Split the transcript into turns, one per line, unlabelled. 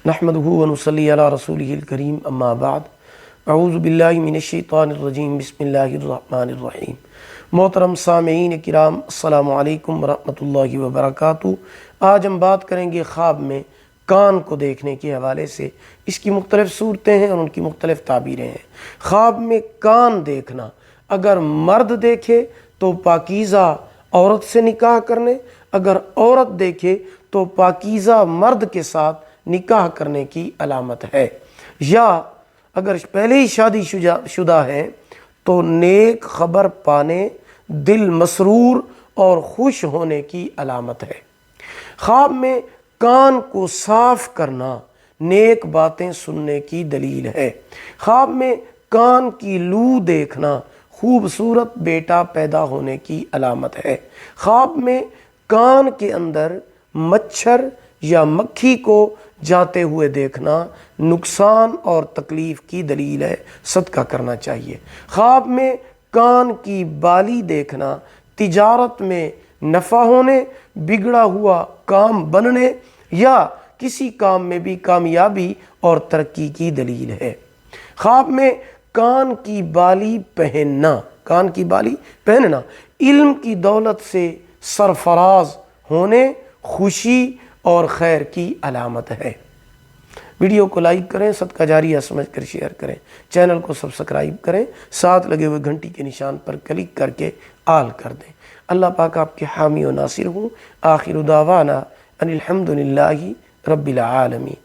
نحمدہ ونصلی علی رسولہ الکریم اما بعد اعوذ باللہ من الشیطان الرجیم بسم اللہ الرحمن الرحیم۔ محترم سامعین کرام، السلام علیکم ورحمۃ اللہ وبرکاتہ۔ آج ہم بات کریں گے خواب میں کان کو دیکھنے کے حوالے سے۔ اس کی مختلف صورتیں ہیں اور ان کی مختلف تعبیریں ہیں۔ خواب میں کان دیکھنا، اگر مرد دیکھے تو پاکیزہ عورت سے نکاح کرنے، اگر عورت دیکھے تو پاکیزہ مرد کے ساتھ نکاح کرنے کی علامت ہے، یا اگر پہلے ہی شادی شدہ ہے تو نیک خبر پانے، دل مسرور اور خوش ہونے کی علامت ہے۔ خواب میں کان کو صاف کرنا نیک باتیں سننے کی دلیل ہے۔ خواب میں کان کی لو دیکھنا خوبصورت بیٹا پیدا ہونے کی علامت ہے۔ خواب میں کان کے اندر مچھر یا مکھی کو جاتے ہوئے دیکھنا نقصان اور تکلیف کی دلیل ہے، صدقہ کرنا چاہیے۔ خواب میں کان کی بالی دیکھنا تجارت میں نفع ہونے، بگڑا ہوا کام بننے یا کسی کام میں بھی کامیابی اور ترقی کی دلیل ہے۔ خواب میں کان کی بالی پہننا علم کی دولت سے سرفراز ہونے، خوشی اور خیر کی علامت ہے۔ ویڈیو کو لائک کریں، صدقہ جاریہ سمجھ کر شیئر کریں، چینل کو سبسکرائب کریں، ساتھ لگے ہوئے گھنٹی کے نشان پر کلک کر کے آل کر دیں۔ اللہ پاک آپ کے حامی و ناصر ہوں۔ آخر دعوانا ان الحمدللہ رب العالمین۔